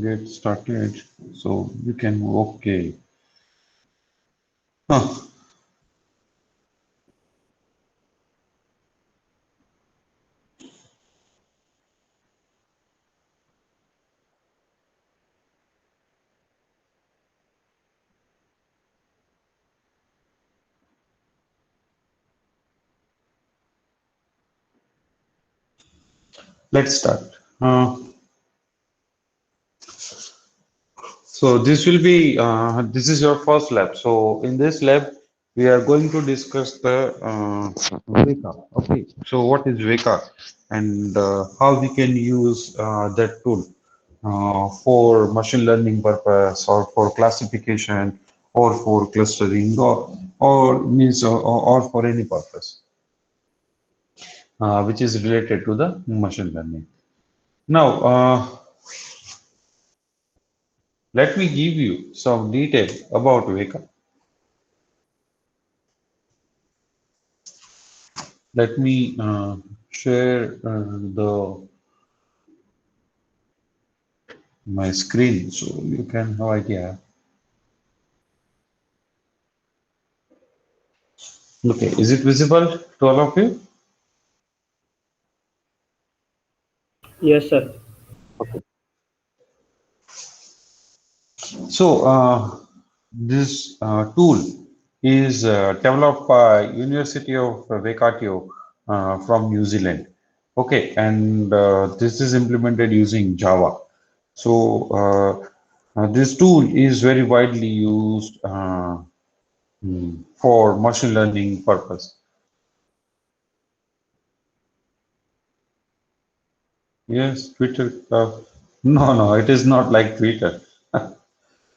Get started so you can okay. Huh. Let's start. So this is your first lab. So in this lab we are going to discuss the Veka. Okay, so what is Veka and how we can use that tool for machine learning purpose or for classification or for clustering or for any purpose which is related to the machine learning. Now, let me give you some detail about Veka. Let me share the my screen so you can have idea. Okay, is it visible to all of you? Yes, sir. Okay. So this tool is developed by University of Waikato from New Zealand. Okay, and this is implemented using Java. So this tool is very widely used for machine learning purpose. Yes, Twitter. No, no, it is not like Twitter.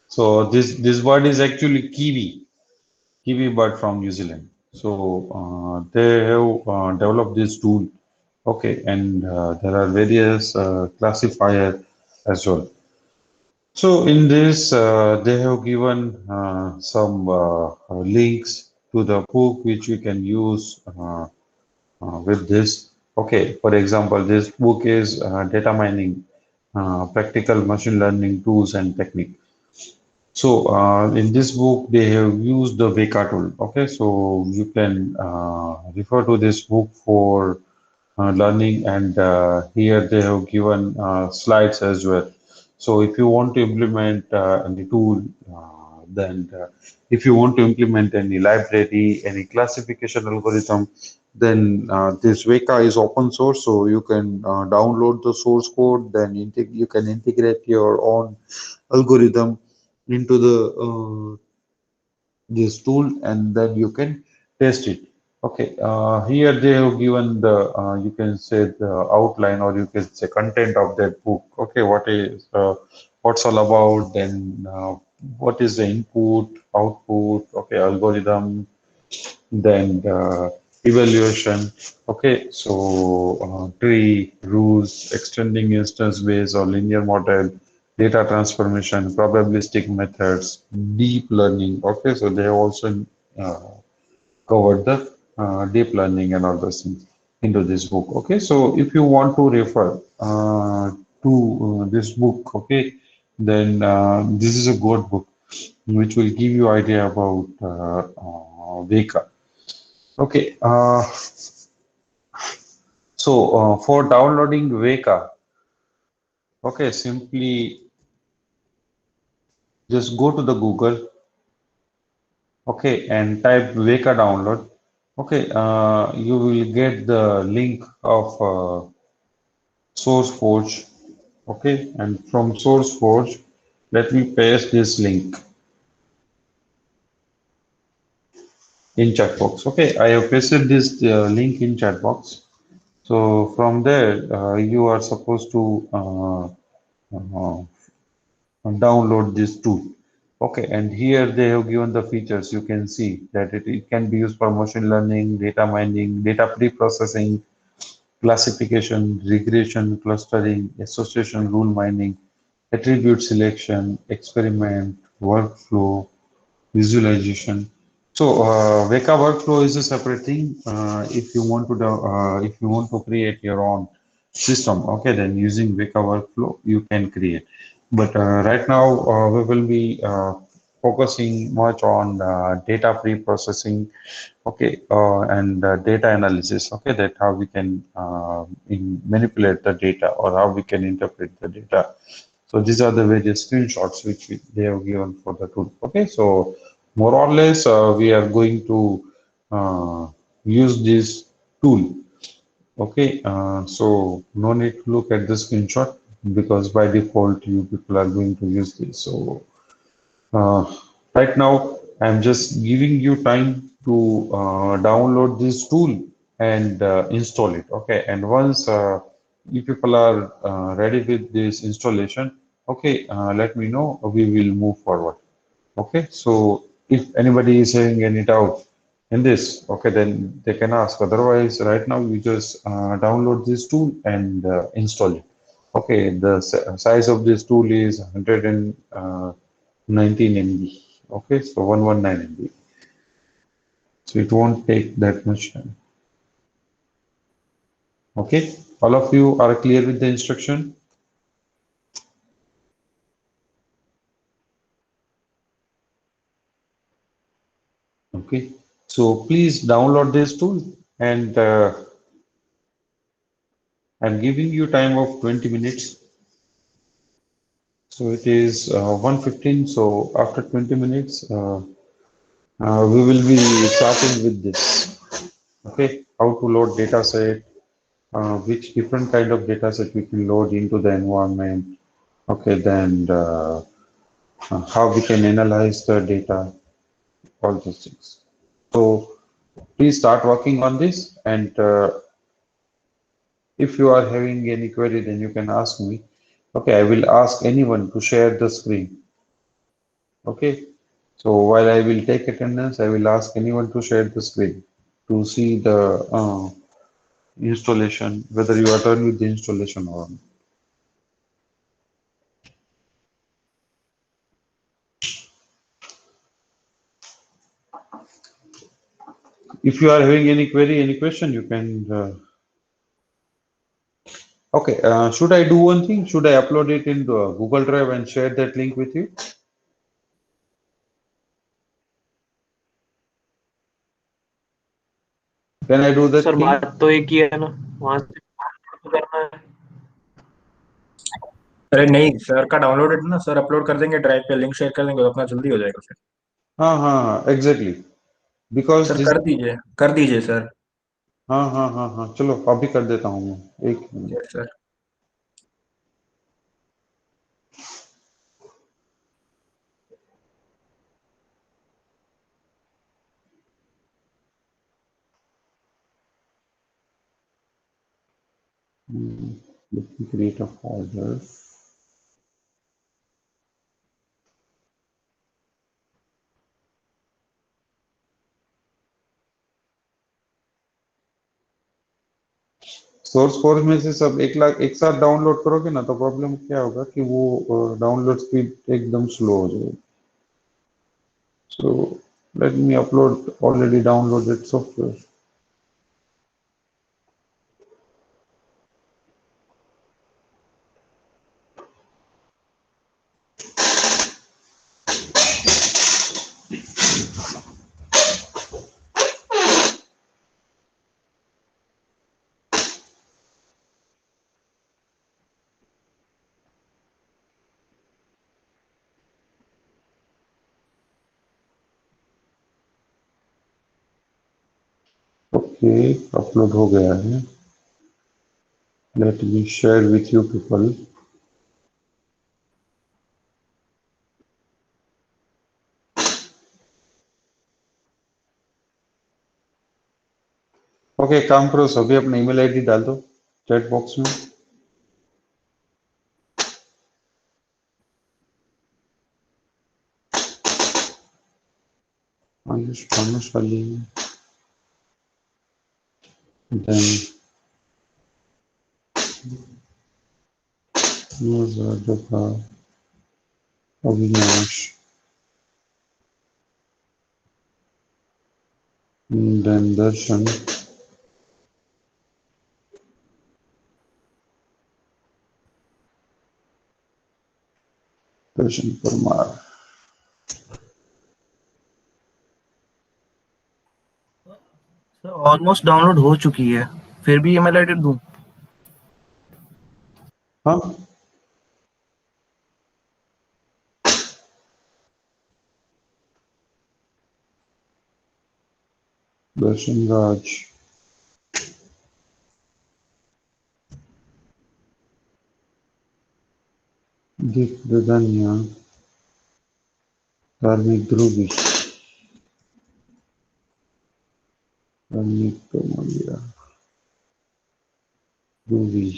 So this word is actually kiwi bird from New Zealand. So they have developed this tool. Okay, and there are various classifier as well. So in this, they have given some links to the book which we can use with this. Okay, for example, this book is data mining, practical machine learning tools and technique. So in this book, they have used the Veka tool. Okay, so you can refer to this book for learning, and here they have given slides as well. So if you want to implement any tool, then if you want to implement any library, any classification algorithm, then this Veka is open source, so you can download the source code, then you can integrate your own algorithm into the this tool, and then you can test it. Okay, here they have given the you can say the outline, or you can say content of that book. Okay, what's all about, then what is the input, output, okay, algorithm, then evaluation. Okay, so tree, rules, extending instance based or linear model, data transformation, probabilistic methods, deep learning. Okay, so they have also uh, covered the deep learning and all those things into this book. Okay, so if you want to refer to this book, okay, then this is a good book which will give you idea about Veka. Okay, so for downloading Veka, okay, simply just go to the Google, okay, and type Veka download. Okay, you will get the link of SourceForge. Okay, and from SourceForge, let me paste this link in chat box. Okay, I have pasted this link in chat box. So from there, you are supposed to download this tool. Okay, and here they have given the features. You can see that it can be used for machine learning, data mining, data pre-processing, classification, regression, clustering, association, rule mining, attribute selection, experiment, workflow, visualization. So Veka workflow is a separate thing. If you want to create your own system, okay, then using Veka workflow you can create. But right now, we will be focusing much on data pre-processing, okay, and data analysis, okay, that how we can manipulate the data or how we can interpret the data. So these are the various screenshots which they have given for the tool. Okay, so more or less, we are going to use this tool. Okay, so no need to look at the screenshot because by default you people are going to use this. So uh, right now I'm just giving you time to download this tool and install it. Okay, and once you people are ready with this installation, okay, let me know. We will move forward. Okay, so if anybody is having any doubt in this, okay, then they can ask. Otherwise, right now you just download this tool and install it. Okay, the size of this tool is 119 MB. Okay, so 119 MB. So it won't take that much time. Okay, all of you are clear with the instruction? Okay, so please download this tool and I'm giving you time of 20 minutes. So it is 1:15. So after 20 minutes, we will be starting with this. Okay, how to load data set, which different kind of data set we can load into the environment. Okay, then how we can analyze the data, all those things. So please start working on this. And if you are having any query, then you can ask me. Okay, I will ask anyone to share the screen. Okay. So while I will take attendance, I will ask anyone to share the screen to see the installation, whether you are done with the installation or not. If you are having any query, any question, you can. Okay, should I do one thing? Should I upload it into Google Drive and share that link with you? Can I do that sir thing? बात तो एक ही है ना, वहां से करना है। अरे नहीं, सर का डाउनलोडेड ना, सर अपलोड कर देंगे ड्राइव पे, लिंक शेयर कर देंगे तो अपना जल्दी हो जाएगा फिर। हाँ, एग्जैक्टली बिकॉज सर दिस। कर दीजिए सर। हाँ, चलो अभी कर देता हूँ मैं, एक minute. Yes sir. Let me create a folder. Source code में से सब 1 लाख एक साथ डाउनलोड करोगे ना, तो प्रॉब्लम क्या होगा कि वो डाउनलोड स्पीड एकदम स्लो हो जाएगी। So let me upload already downloaded software. Okay, upload हो गया है। Let me share with you people. Okay, काम करो सभी, अपना ईमेल आईडी डाल दो चैट बॉक्स में। आयुष वाली, देन अविनाश, देन दर्शन, दर्शन परमार। ऑलमोस्ट डाउनलोड हो चुकी है, फिर भी ईमेल आईडी दूं? हाँ, दर्शन राज। दीप ददानिया। धार्मिक ध्रुवी। धार्मिक तोमलिया। ध्रुवी।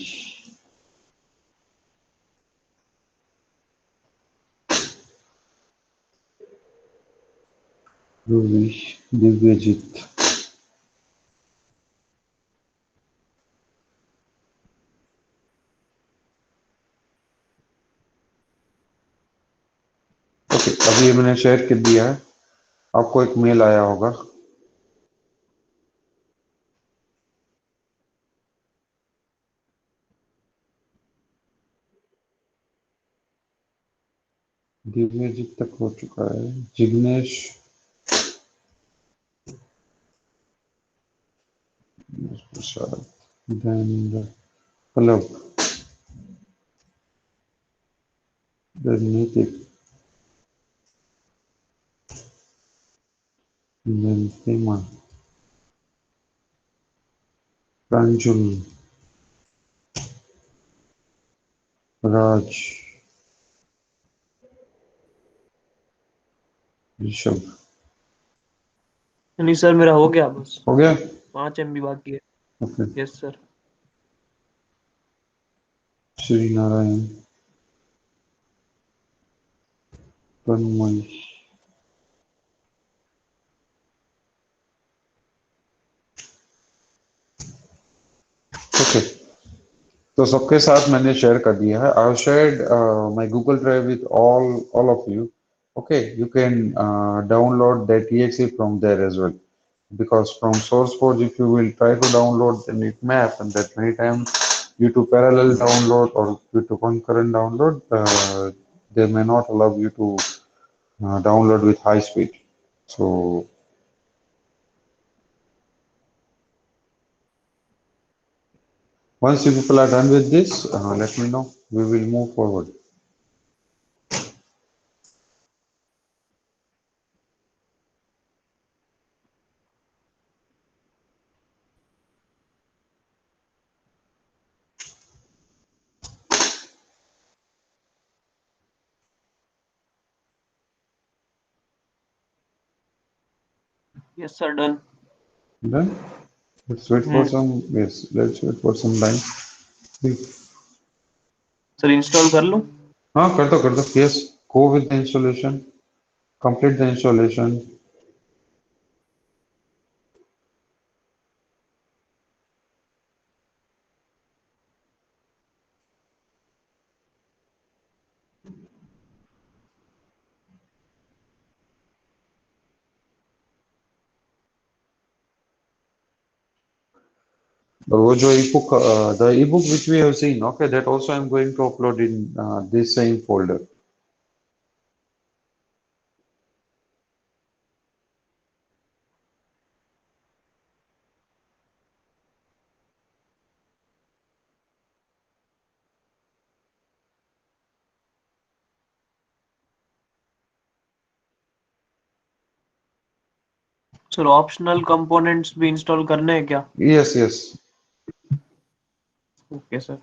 ध्रुवी। दिव्यजीत। ओके, अभी ये मैंने शेयर कर दिया है। आपको एक मेल आया होगा। दिव्यजीत तक हो चुका है। जिग्नेश प्रसाद। देन क्लब। रणनीतिक। नंतिमा। प्रांजुल। राज। ऋषभ। नहीं सर, मेरा हो गया बस। हो गया? 5 MB बाकी है। Okay. Yes sir. Shri Narayan. Tanmay. Okay, तो सबके साथ मैंने शेयर कर दिया है। I shared my Google drive with all of you. Okay, you can download that exe from there as well, because from SourceForge, if you will try to download, then it may happen that many times due to parallel download or due to concurrent download, they may not allow you to download with high speed. So once you people are done with this, let me know. We will move forward. Yes sir, done. Done? Let's wait for some. Yes, let's wait for some time. Sir install कर लूं? हाँ, कर दो। Yes, go with the installation. Complete the installation. और वो जो ebook, the ebook which we have seen, okay, that also I'm going to upload in this same folder. Sir optional components भी install करने हैं क्या? Yes, yes. Okay sir.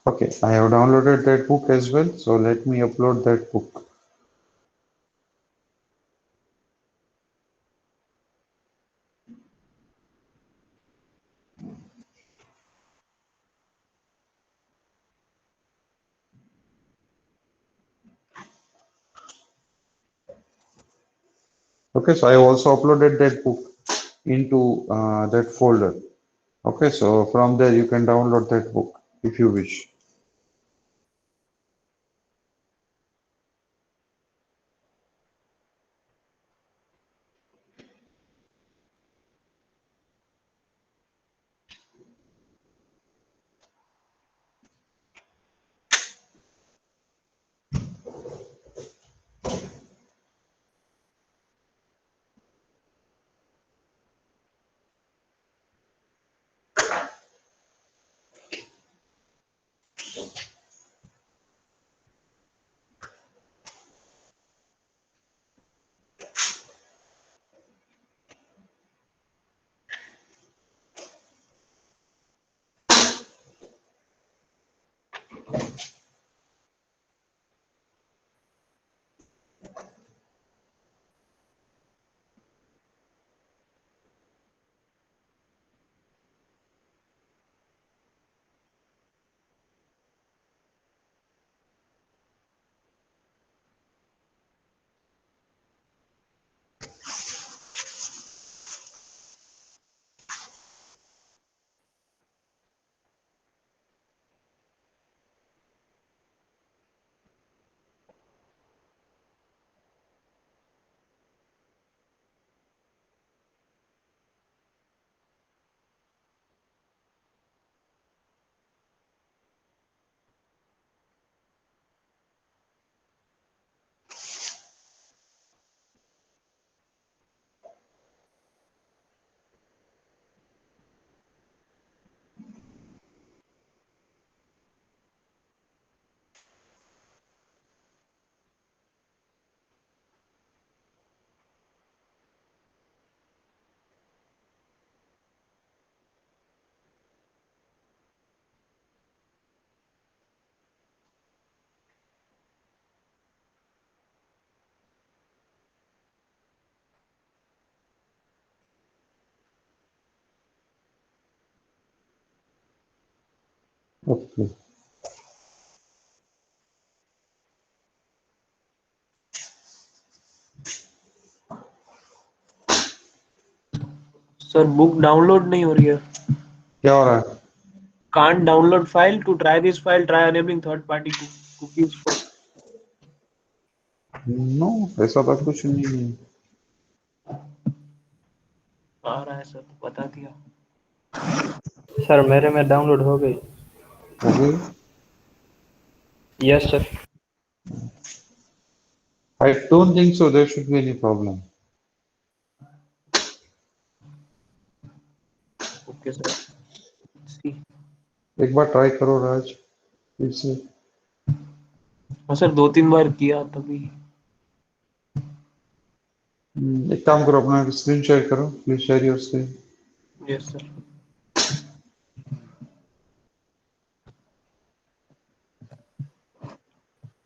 Okay, I have downloaded that book as well. So let me upload that book. Okay, so I also uploaded that book into that folder. Okay, so from there you can download that book if you wish. Okay. Sir book download नहीं हो रही है. क्या हो रहा है? Can't download file. To try this file, try enabling third party cookies for. No, ऐसा तो कुछ नहीं है. आ रहा है सर, बता दिया. सर मेरे में डाउनलोड हो गई. हो गई? Yes sir. I don't think so. There should be any problem. Okay sir. सी. एक बार ट्राई करो राज, फिर से. हाँ सर, 2-3 बार किया तभी. एक काम करो, अपना स्क्रीन शेयर करो. Please share your screen. Yes sir.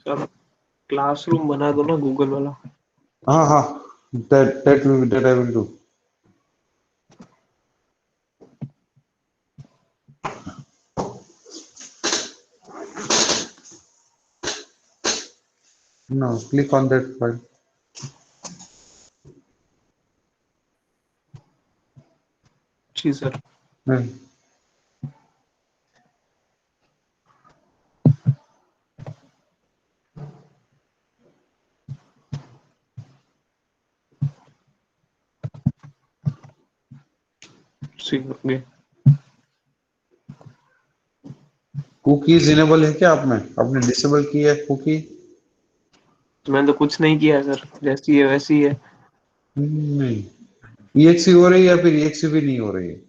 Sir classroom बना दो ना गूगल वाला. हाँ हाँ, that I will do. No, click on that file. जी सर. Hmm. ठीक है. कुकीज इनेबल है क्या आप में? आपने डिसेबल की है कुकी? मैंने तो कुछ नहीं किया सर, जैसी है वैसी है. नहीं. EXE हो रही है या फिर EXE भी नहीं हो रही है?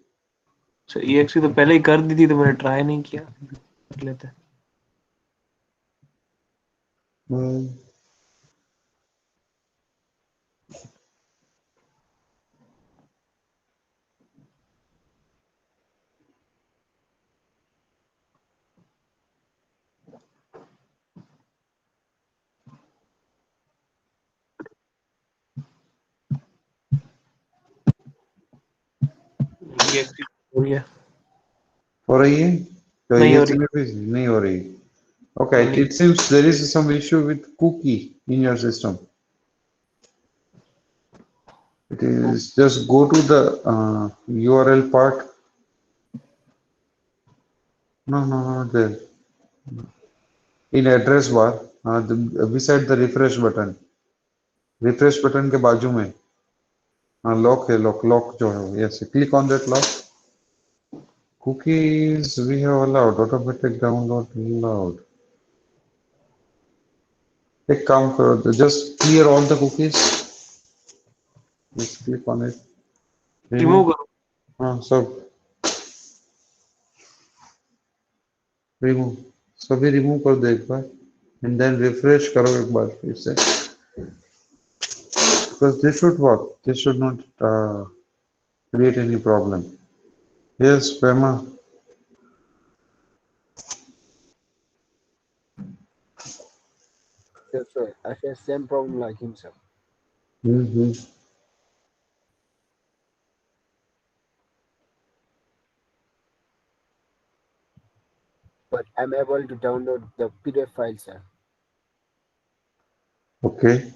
सर EXE तो पहले ही कर दी थी, तो मैंने ट्राई नहीं किया. कर लेते हैं. हम्म. रही है हो रही है हो रही है तो नहीं ये हो रही नहीं हो रही. Okay, नहीं it seems there is some issue with cookie in your system. It is just go to the URL part. No, no, not there. In address bar, beside the refresh button के बाजू में lock है lock जो है yes click on that lock. Cookies we have allowed automatic download allowed. एक काम करो just clear all the cookies. Just click on it. Remove. Remove करो हाँ सब रिमूव सभी रिमूव कर दो एक बार एंड देन रिफ्रेश करो एक बार फिर से because this should work. This should not create any problem. Yes, Prema. Yes, sir. I face same problem like him, sir. Mm-hmm. But I'm able to download the PDF file, sir. Okay.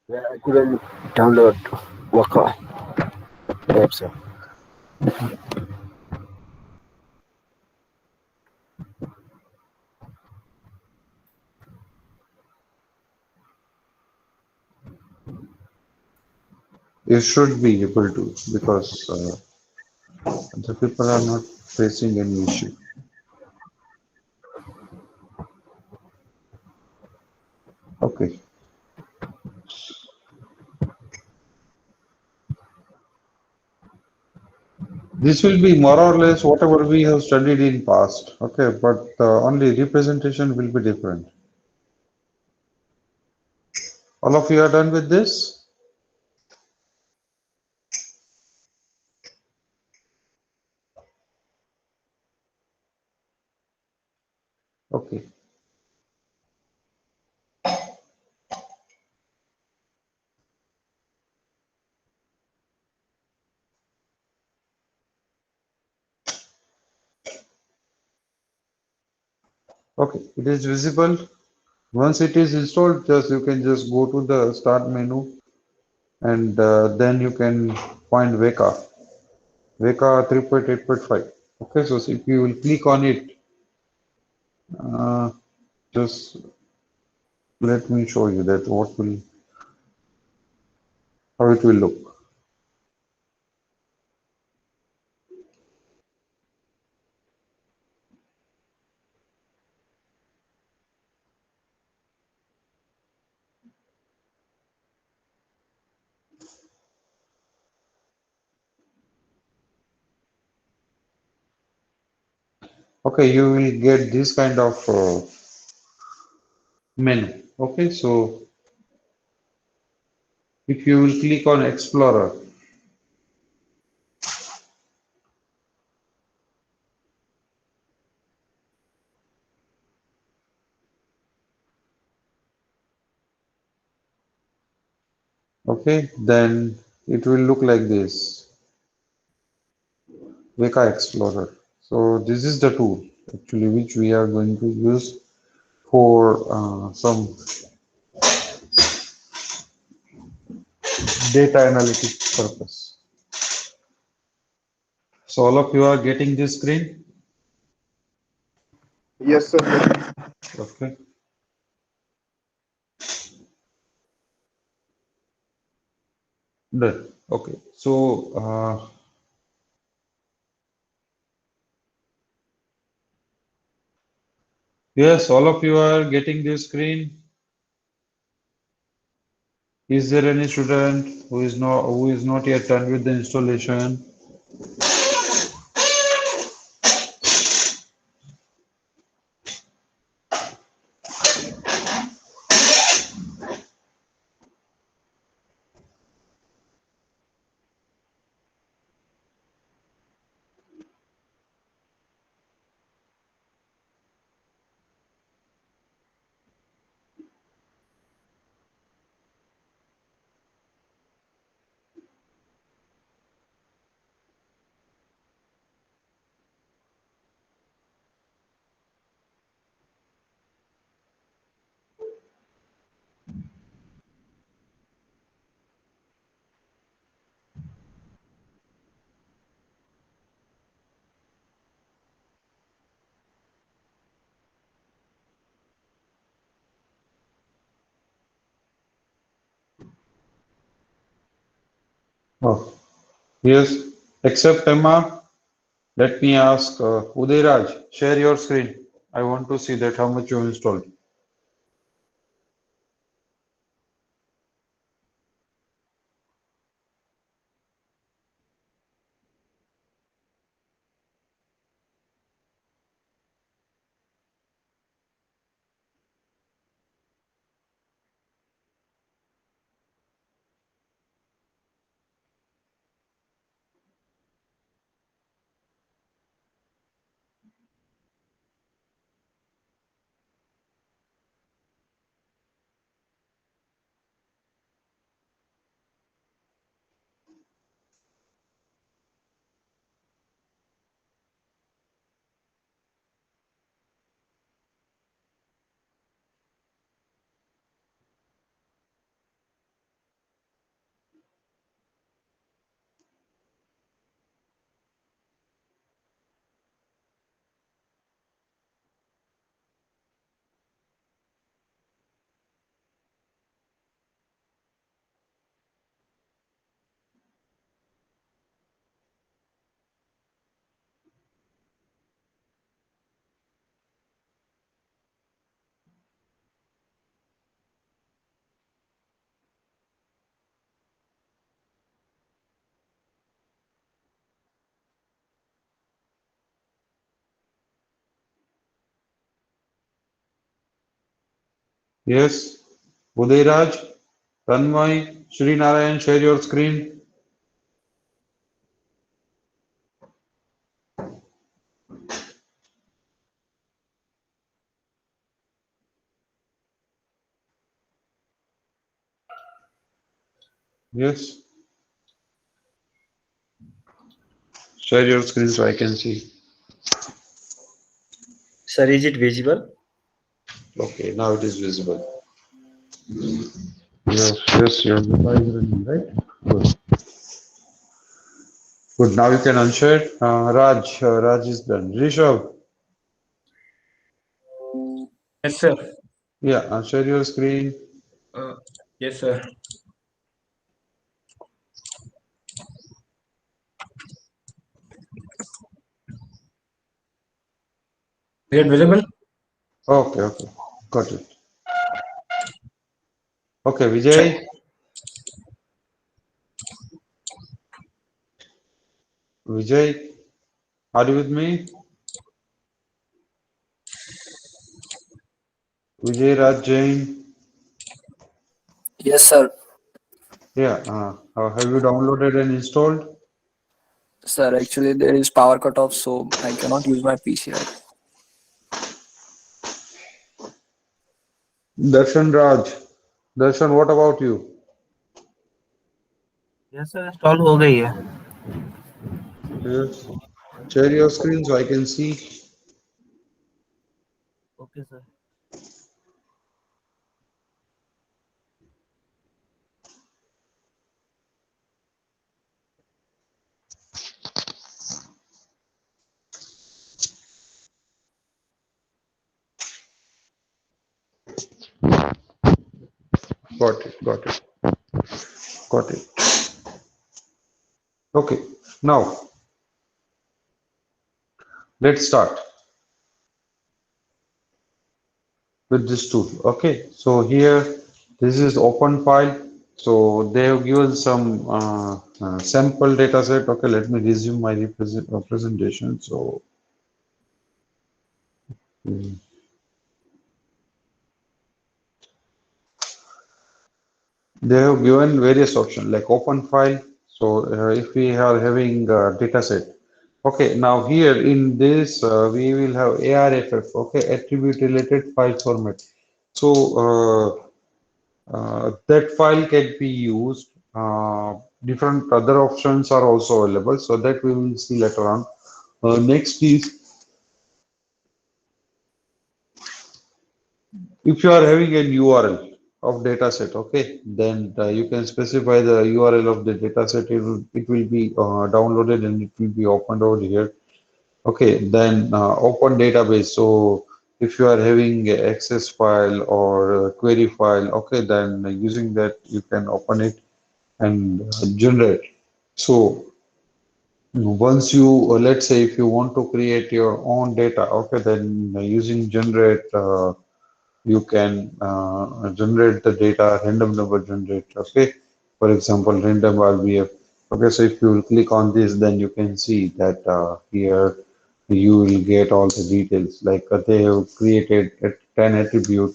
Where I couldn't download Waka app, sir. You should be able to because the people are not facing any issue. Okay. This will be more or less whatever we have studied in past. Okay, but only representation will be different. All of you are done with this? Okay. Okay, it is visible. Once it is installed, just you can just go to the start menu and then you can find Weka 3.8.5. Okay, so if you will click on it, uh, just let me show you that how it will look. Okay, you will get this kind of menu. Okay, so if you will click on Explorer, okay, then it will look like this, Weka Explorer. So this is the tool actually which we are going to use for some data analytics purpose. So all of you are getting this screen? Yes, sir. Okay. Done. Okay. So yes, all of you are getting this screen. Is there any student who is not yet done with the installation? Oh, yes. Except Emma, let me ask Udayraj, share your screen. I want to see that how much you installed. Yes. Udayraj, Tanmay, Sri Narayan, share your screen. Yes. Share your screen so I can see. Sir, is it visible? Okay, now it is visible. Yes, yes, your Java is running, right? Good. Good. Now you can unshare. Raj is done. Rishabh, Yes, sir. yeah, unshare your screen. Uh, yes, sir. Is it visible? Okay, okay. Got it. Okay, Check. Vijay. Vijay, are you with me? Vijay Raj Jain. Yes, sir. Yeah, have you downloaded and installed? Sir, actually there is power cut off, so I cannot use my PC right. Darshan Raj. Darshan, what about you? Yes sir install हो गई है. Yes. Share your screen so I can see. Okay sir. Got it, got it, got it. Okay, now let's start with this tool. Okay, so here this is open file. So they have given some sample data set. Okay, let me resume my presentation. So mm, they have given various options like open file. So if we are having data set, okay, now here in this we will have ARFF, okay, attribute related file format. So that file can be used. Different other options are also available, so that we will see later on. Next is if you are having an URL of dataset, okay, then you can specify the URL of the dataset. It will be downloaded and it will be opened over here. Okay, then open database. So if you are having a access file or a query file, okay, then using that you can open it and generate. So once you, let's say if you want to create your own data, okay, then using generate, you can generate the data, random number generator, okay. For example, random RBF. Okay, so if you will click on this, then you can see that here you will get all the details. Like they have created 10 attribute.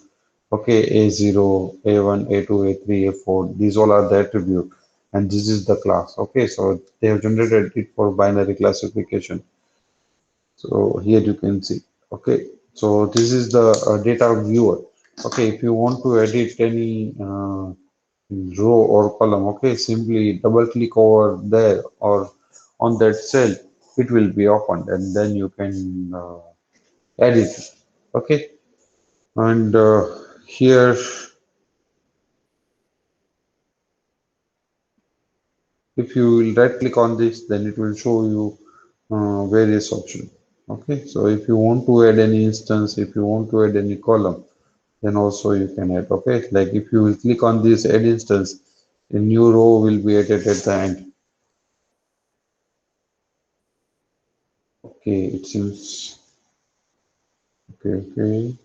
Okay, A0, A1, A2, A3, A4. These all are the attribute, and this is the class. Okay, so they have generated it for binary classification. So here you can see. Okay, so this is the data viewer. Okay, if you want to edit any row or column, okay, simply double click over there or on that cell, it will be opened, and then you can edit it. Okay, and here, if you will right click on this, then it will show you various options. Okay, so if you want to add any instance, if you want to add any column, then also you can add. Okay, like if you will click on this add instance, a new row will be added at the end. Okay, it seems okay.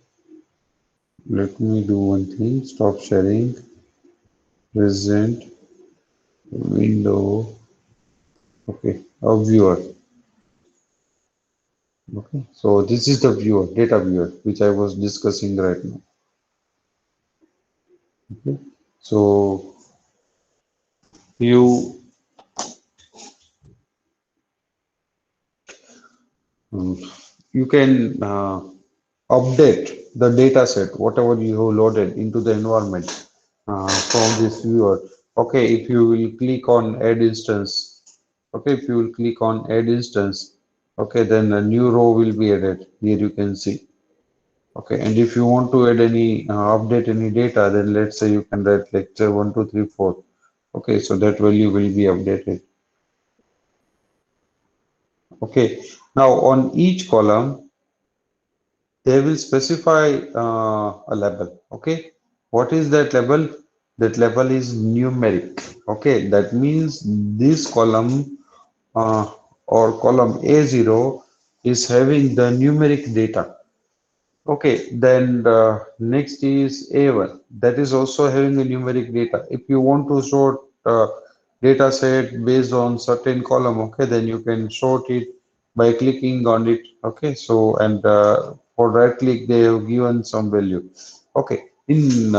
Let me do one thing. Stop sharing. Present window. Okay, a viewer. Okay, so this is the viewer, data viewer, which I was discussing right now. Okay, so you you can update the data set, whatever you have loaded into the environment from this viewer. Okay, if you will click on add instance, okay, if you will click on add instance, okay, then a new row will be added. Here you can see. Okay, and if you want to add any update any data, then let's say you can write lecture 1, 2, 3, 4. Okay, so that value will be updated. Okay, now on each column, they will specify a label. Okay, what is that label? That label is numeric. Okay, that means this column uh, or column A0 is having the numeric data. Okay, then next is A1. That is also having a numeric data. If you want to sort data set based on certain column, okay, then you can sort it by clicking on it. Okay, so and for right click, they have given some value. Okay, in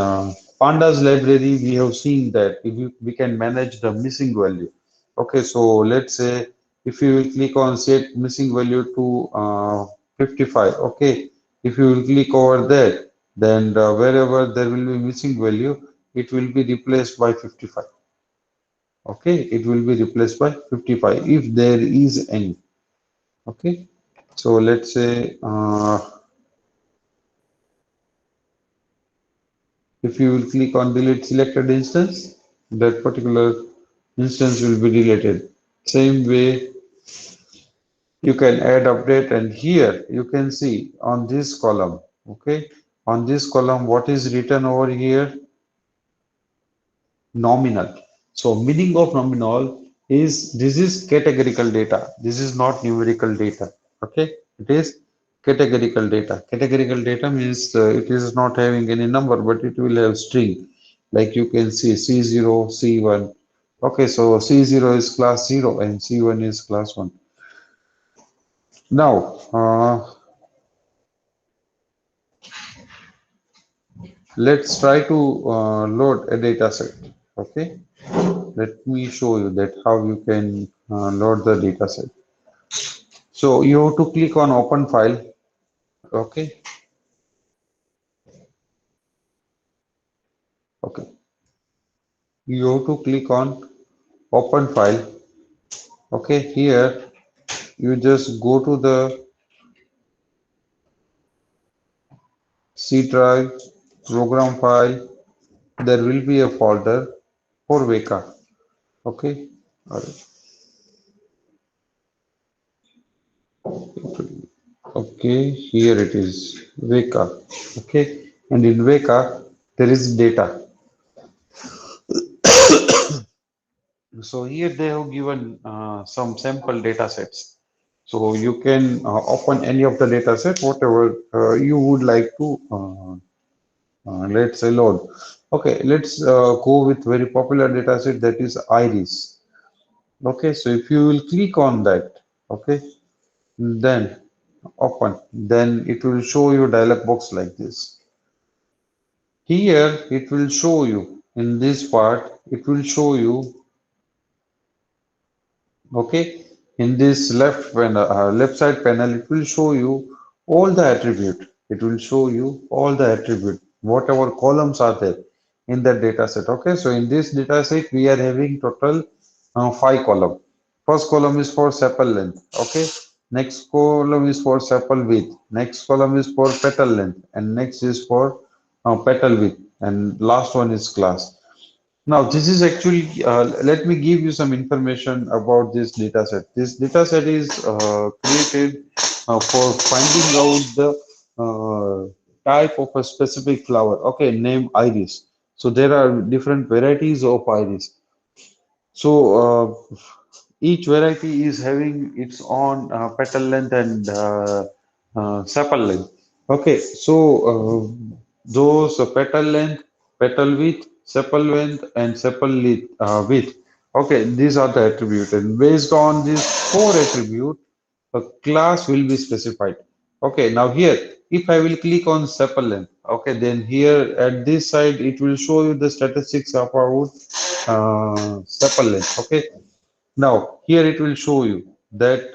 Pandas library, we have seen that if we can manage the missing value. Okay, so let's say if you will click on set missing value to 55, okay, if you will click over there, then wherever there will be missing value, it will be replaced by 55. Okay, it will be replaced by 55 if there is any. Okay, so let's say if you will click on delete selected instance, that particular instance will be deleted. Same way, you can add update, and here you can see on this column. Okay, on this column, what is written over here? Nominal. So meaning of nominal is this is categorical data. This is not numerical data. Okay, it is categorical data. Categorical data means it is not having any number, but it will have string. Like you can see C0, C1. Okay, so C0 is class 0 and C1 is class 1. Now, let's try to load a data set. Okay, let me show you that how you can load the data set. So you have to click on open file. Okay. Okay. You have to click on open file. Okay. Here you just go to the C drive program file. There will be a folder for Weka. Okay. All right. Okay. Here it is Weka. Okay. And in Weka there is data. So here they have given some sample data sets. So you can open any of the data set, whatever you would like to, let's say, load. Okay, let's go with very popular data set, that is iris. Okay, so if you will click on that, okay, then open, then it will show you dialog box like this. Here it will show you in this part, it will show you, okay, in this left side panel, it will show you all the attribute. It will show you all the attribute, whatever columns are there in that data set. Okay, so in this data set, we are having total 5 columns. First column is for sepal length. Okay, next column is for sepal width. Next column is for petal length, and next is for petal width, and last one is class. Now, this is actually, let me give you some information about this data set. This data set is created for finding out the type of a specific flower, okay, name iris. So there are different varieties of iris. So each variety is having its own petal length and sepal length. Okay, so those petal length, petal width, sepal length, and sepal width. Okay, these are the attributes, and based on these 4 attributes, a class will be specified. Okay, now here, if I will click on sepal length, okay, then here at this side, it will show you the statistics about sepal length. Okay, now here it will show you that.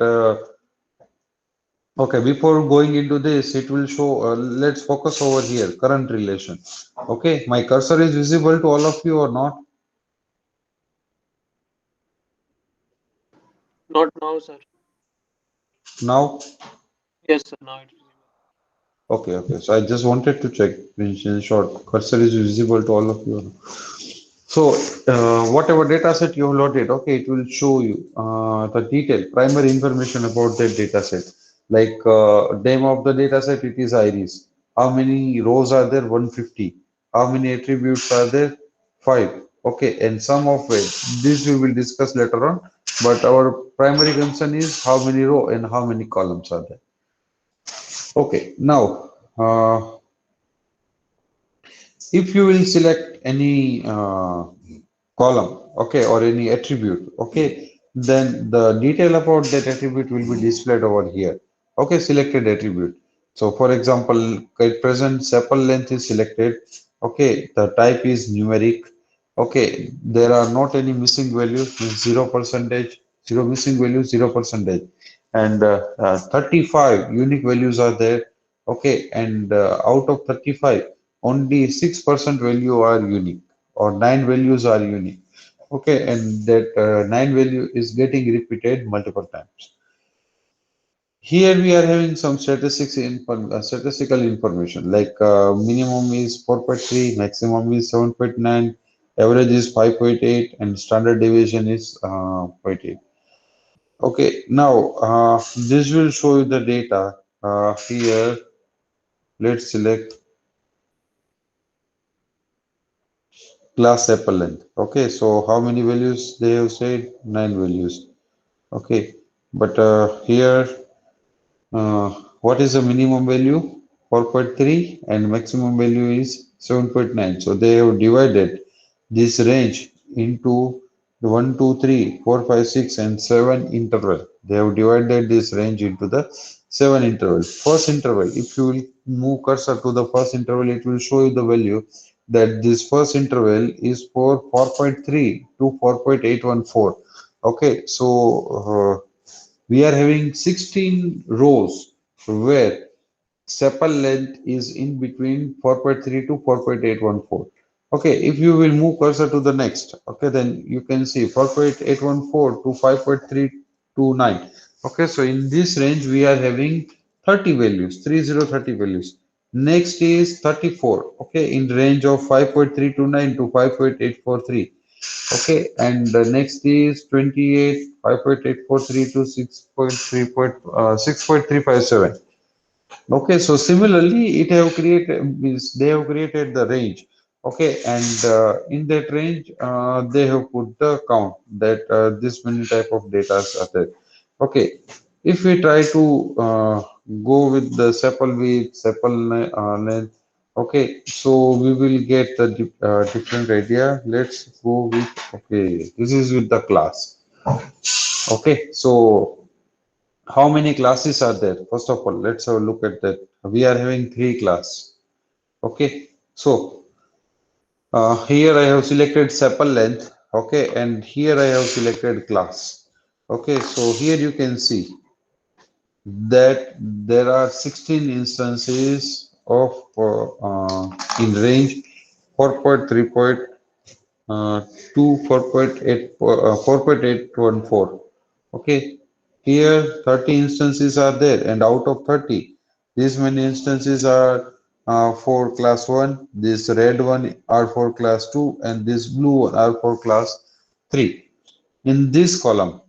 Okay, before going into this, it will show, let's focus over here, current relation. Okay, my cursor is visible to all of you or not? Not now, sir. Now? Yes, sir. Now it's visible. Okay, okay. So I just wanted to check, in short, cursor is visible to all of you or not? So, whatever data set you have loaded, okay, it will show you the detail, primary information about that data set. Like name of the data set, it is iris. How many rows are there? 150. How many attributes are there? 5. Okay, and sum of weight. This we will discuss later on. But our primary concern is how many row and how many columns are there. Okay, now if you will select any column, okay, or any attribute, okay, then the detail about that attribute will be displayed over here. Okay, selected attribute. So for example, at present sepal length is selected. Okay, the type is numeric. Okay, there are not any missing values, means 0%, zero missing values, 0%, and 35 unique values are there. Okay, and out of 35, only 6% value are unique, or 9 values are unique. Okay, and that 9 value is getting repeated multiple times. Here we are having some statistical information, like minimum is 4.3, maximum is 7.9, average is 5.8, and standard deviation is 0.8. Okay, now this will show you the data. Here, let's select class sepal length. Okay, so how many values they have said? 9 values. Okay, but here, what is the minimum value? 4.3, and maximum value is 7.9. So they have divided this range into the 1, 2, 3, 4, 5, 6, and 7 interval. They have divided this range into the 7 intervals. First interval, if you will move cursor to the first interval, it will show you the value that this first interval is for 4.3 to 4.814. Okay, so we are having 16 rows where sepal length is in between 4.3 to 4.814. Okay, if you will move cursor to the next, okay, then you can see 4.814 to 5.329. Okay, so in this range we are having 30 values, 30 values. Next is 34, okay, in range of 5.329 to 5.843. Okay, and the next is 28, 5.843 to 6.357. Okay, so similarly, it have created, means they have created the range Okay, and in that range, they have put the count that this many type of data are there. Okay, if we try to go with the sepal width, sepal length, okay, so we will get the different idea. Let's go with, okay, this is with the class. Okay, so how many classes are there? First of all, let's have a look at that. We are having 3 classes. Okay, so here I have selected sepal length, okay, and here I have selected class. Okay, so here you can see that there are 16 instances of in range 4.3.2, 4.8, 4.814. Okay, here 30 instances are there, and out of 30, these many instances are for class 1, this red one are for class 2, and this blue one are for class 3. In this column,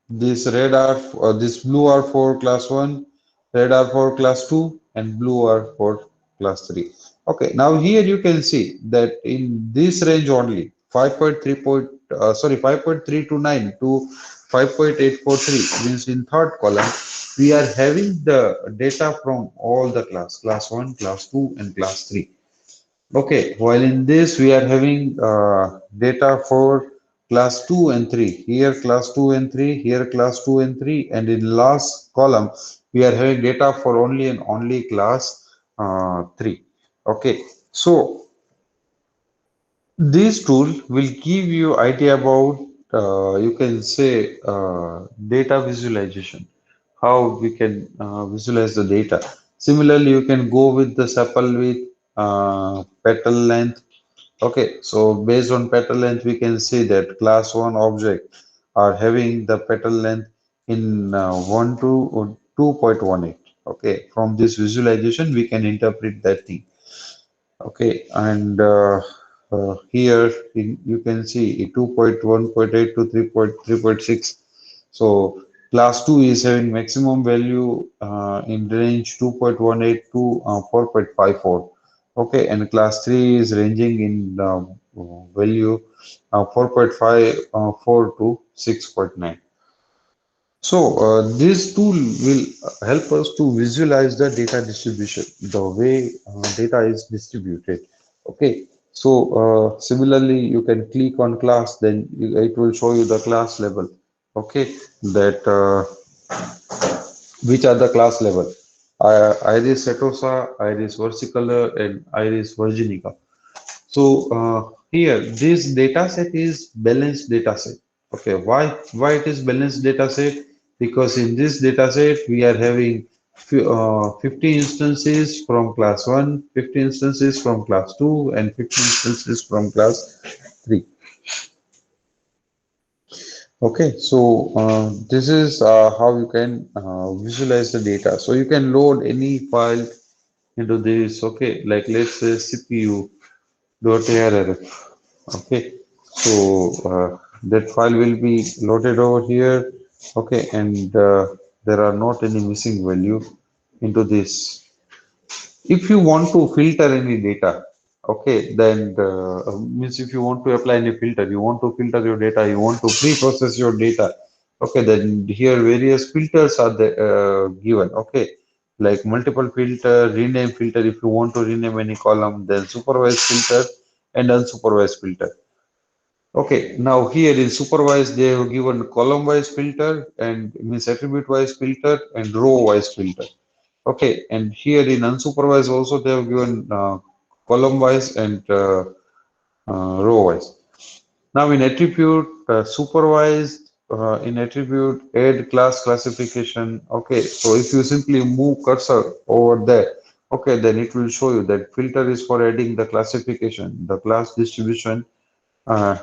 this this blue are for class 1, red are for class 2, and blue are for class 3. Okay, now here you can see that in this range only, 5.329 to 5.843 means in third column, we are having the data from all the class 1, class 2, and class 3. Okay, while in this we are having data for class 2 and 3. Here class 2 and 3, here class 2 and 3, and in last column we are having data for only and only class 3. Okay, so this tool will give you idea about you can say data visualization, how we can visualize the data. Similarly, you can go with the sepal width, petal length. Okay, so based on petal length, we can see that class 1 object are having the petal length in 1 to 2.18. Okay, from this visualization, we can interpret that thing. Okay, and here you can see 2.1.8 to 3.6. So class 2 is having maximum value in range 2.18 to 4.54. Okay, and class 3 is ranging in value 4.54 to 6.9. So this tool will help us to visualize the data distribution, the way data is distributed. Okay, so similarly, you can click on class, then it will show you the class level. Okay, that which are the class level? Iris setosa, Iris versicolor, and Iris virginica. So here, this data set is balanced data set. Okay, why it is balanced data set? Because in this data set we are having 50 instances from class 1, 50 instances from class 2, and 50 instances from class 3. Okay, so this is how you can visualize the data. So you can load any file into this. Okay, like let's say CPU.arrf. Okay, so that file will be loaded over here. Okay, and there are not any missing value into this. If you want to filter any data, okay, then means if you want to apply any filter, you want to filter your data, you want to pre-process your data. Okay, then here various filters are given. Okay, like multiple filter, rename filter. If you want to rename any column, then supervised filter and unsupervised filter. Okay, now here in supervised, they have given column-wise filter and means attribute-wise filter and row-wise filter. Okay, and here in unsupervised also they have given column-wise and row-wise. Now in attribute, supervised, in attribute, add class classification. Okay, so if you simply move cursor over there, okay, then it will show you that filter is for adding the classification, the class distribution. Uh,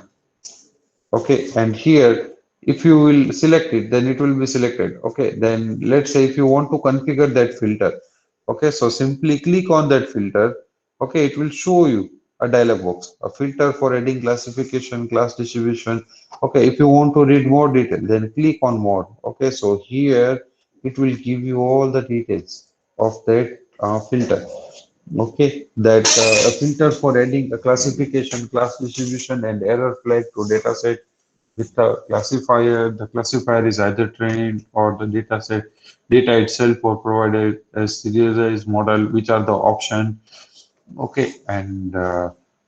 Okay, and here, if you will select it, then it will be selected. Okay, then let's say if you want to configure that filter. Okay, so simply click on that filter. Okay, it will show you a dialog box, a filter for adding classification, class distribution. Okay, if you want to read more detail, then click on more. Okay, so here it will give you all the details of that filter. Okay, that a filter for adding a classification, class distribution, and error flag to data set with the classifier. The classifier is either trained or the data set data itself or provided a serialized model, which are the option. Okay, and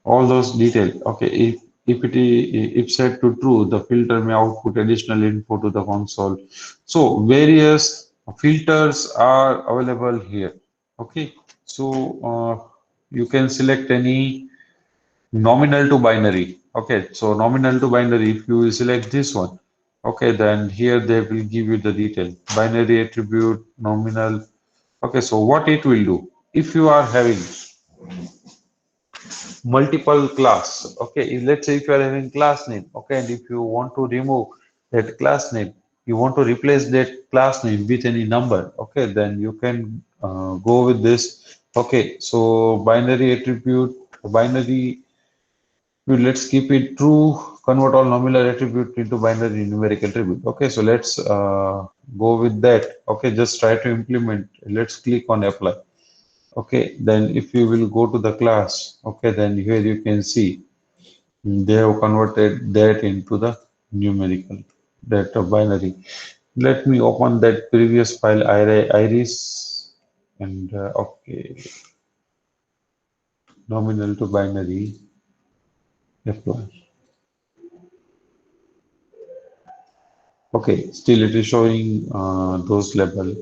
all those details. Okay, if set to true, the filter may output additional info to the console. So various filters are available here. Okay, so you can select any nominal to binary. Okay, so nominal to binary, if you will select this one, okay, then here they will give you the detail. Binary attribute, nominal. Okay, so what it will do, if you are having multiple class, okay, let's say if you are having class name, okay, and if you want to remove that class name, you want to replace that class name with any number, okay, then you can go with this. Okay, so binary attribute, binary, let's keep it true, convert all nominal attribute into binary numeric attribute. Okay, so let's go with that. Okay, just try to implement. Let's click on apply. Okay, then if you will go to the class, okay, then here you can see they have converted that into the numerical, that binary. Let me open that previous file, iris, and okay, nominal to binary, apply. Okay, still it is showing those level.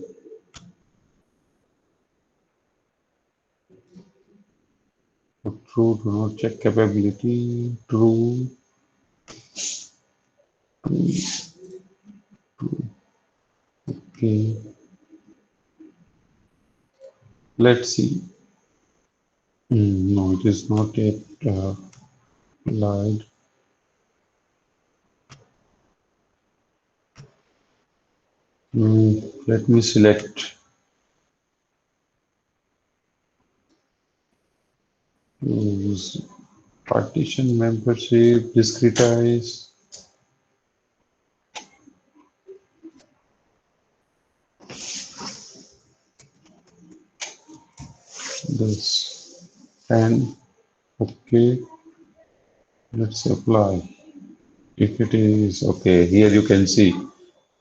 True, do not check capability, true, okay. Let's see. No, it is not yet applied. Let me select use partition membership, discretize. This and okay, let's apply. If it is okay, here you can see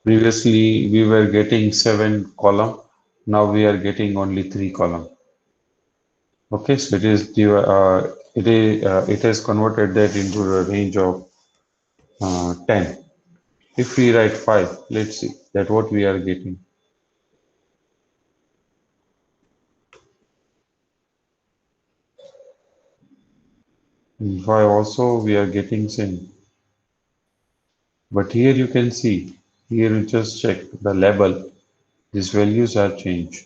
previously we were getting 7 column, now we are getting only 3 column. Okay, so it has converted that into a range of 10. If we write 5, let's see that what we are getting. In 5 also we are getting same. But here you can see, here you just check the label. These values are changed.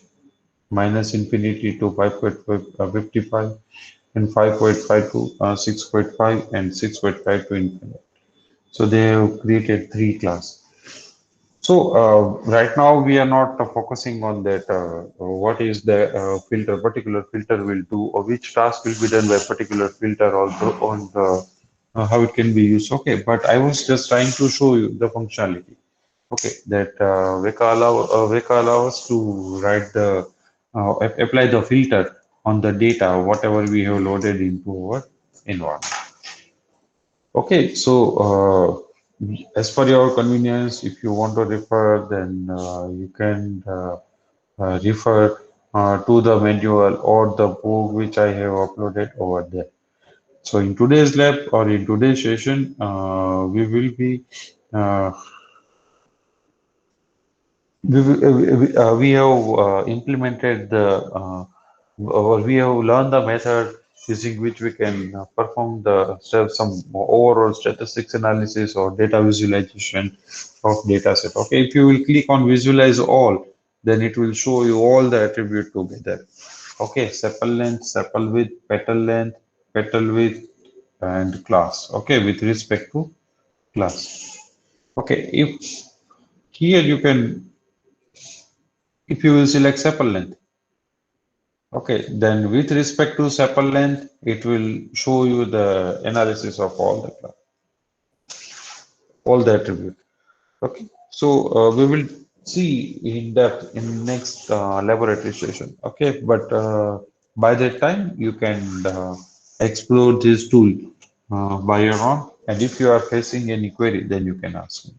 Minus infinity to 5.55 and 5.5 to 6.5 and 6.5 to infinite. So they have created 3 class. So right now we are not focusing on that. What is the particular filter will do, or which task will be done by particular filter, also on the how it can be used. Okay, but I was just trying to show you the functionality. Okay, that Weka allow us to write the apply the filter on the data, whatever we have loaded into our environment. Okay, so as per your convenience, if you want to refer, then you can refer to the manual or the book which I have uploaded over there. So in today's lab or in today's session, uh, we have implemented or we have learned the method using which we can perform some overall statistics analysis or data visualization of data set. Okay, if you will click on visualize all, then it will show you all the attribute together. Okay, sepal length, sepal width, petal width, and class. Okay, with respect to class. Okay, here you can, if you will select sepal length, okay, then with respect to sepal length, it will show you the analysis of all the attribute. Okay, so we will see in depth in next laboratory session. Okay, but by that time, you can explore this tool by your own. And if you are facing any query, then you can ask me.